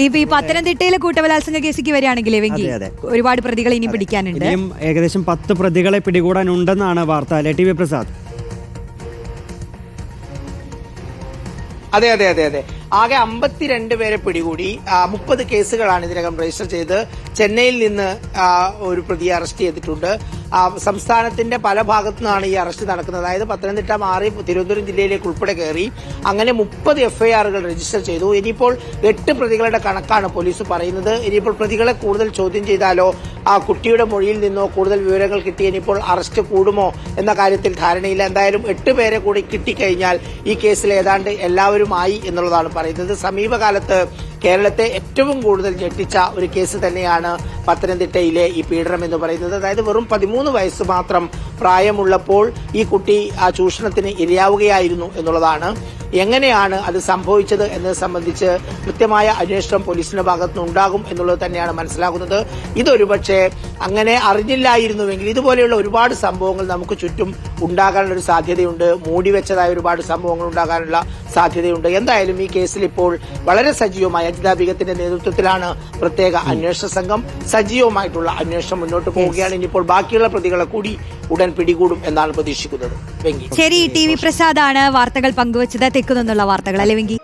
ഈ പത്തനംതിട്ടയിലെ കൂട്ടബലാത്സംഗ കേസിക്ക് വരികയാണെങ്കിലേ വെങ്കി ഒരുപാട് പ്രതികളെ ഇനി പിടിക്കാനുണ്ട്. ഏകദേശം 10 പ്രതികളെ പിടികൂടാനുണ്ടെന്നാണ് വാർത്ത. അല്ലെ ടി വി പ്രസാദ്? അതെ അതെ അതെ അതെ ആകെ 52 പേരെ പിടികൂടി. 30 കേസുകളാണ് ഇതിനകം രജിസ്റ്റർ ചെയ്ത് ചെന്നൈയിൽ നിന്ന് ഒരു പ്രതിയെ അറസ്റ്റ് ചെയ്തിട്ടുണ്ട്. സംസ്ഥാനത്തിന്റെ പല ഭാഗത്തു നിന്നാണ് ഈ അറസ്റ്റ് നടക്കുന്നത്. അതായത് പത്തനംതിട്ട മാറി തിരുവനന്തപുരം ജില്ലയിലേക്ക് ഉൾപ്പെടെ കയറി അങ്ങനെ 30 എഫ്ഐആറുകൾ രജിസ്റ്റർ ചെയ്തു. ഇനിയിപ്പോൾ 8 പ്രതികളുടെ കണക്കാണ് പോലീസ് പറയുന്നത്. ഇനിയിപ്പോൾ പ്രതികളെ കൂടുതൽ ചോദ്യം ചെയ്താലോ ആ കുട്ടിയുടെ മൊഴിയിൽ നിന്നോ കൂടുതൽ വിവരങ്ങൾ കിട്ടി ഇനിയിപ്പോൾ അറസ്റ്റ് കൂടുമോ എന്ന കാര്യത്തിൽ ധാരണയില്ല. എന്തായാലും 8 പേരെ കൂടി കിട്ടിക്കഴിഞ്ഞാൽ ഈ കേസിൽ ഏതാണ്ട് എല്ലാവരുമായി എന്നുള്ളതാണ് പറയുന്നത്. സമീപകാലത്ത് കേരളത്തെ ഏറ്റവും കൂടുതൽ ഞെട്ടിച്ച ഒരു കേസ് തന്നെയാണ് പത്തനംതിട്ടയിലെ ഈ പീഡനം എന്ന് പറയുന്നത്. അതായത് വെറും 13 വയസ്സ് മാത്രം പ്രായമുള്ളപ്പോൾ ഈ കുട്ടി ആ ചൂഷണത്തിന് ഇരയാവുകയായിരുന്നു എന്നുള്ളതാണ്. എങ്ങനെയാണ് അത് സംഭവിച്ചത് എന്നത് സംബന്ധിച്ച് കൃത്യമായ അന്വേഷണം പോലീസിന്റെ ഭാഗത്തുനിന്ന് ഉണ്ടാകും എന്നുള്ളത് തന്നെയാണ് മനസ്സിലാകുന്നത്. ഇതൊരുപക്ഷെ അങ്ങനെ അറിഞ്ഞില്ലായിരുന്നുവെങ്കിൽ ഇതുപോലെയുള്ള ഒരുപാട് സംഭവങ്ങൾ നമുക്ക് ചുറ്റും ഉണ്ടാകാനുള്ള ഒരു സാധ്യതയുണ്ട്. മൂടിവെച്ചതായ ഒരുപാട് സംഭവങ്ങൾ ഉണ്ടാകാനുള്ള സാധ്യതയുണ്ട്. എന്തായാലും ഈ കേസിൽ ഇപ്പോൾ വളരെ സജീവമായ അജിത ബീഗത്തിന്റെ നേതൃത്വത്തിലാണ് പ്രത്യേക അന്വേഷണ സംഘം. സജീവമായിട്ടുള്ള അന്വേഷണം മുന്നോട്ട് പോവുകയാണ്. ഇനിയിപ്പോൾ ബാക്കിയുള്ള പ്രതികളെ കൂടി ഉടൻ പിടികൂടും എന്നാണ് പ്രതീക്ഷിക്കുന്നത്. ശരി, ടി വി പ്രസാദാണ് വാർത്തകൾ പങ്കുവച്ചത്. തെക്കുനിന്നുള്ള വാർത്തകൾ അല്ലെ വെങ്കി?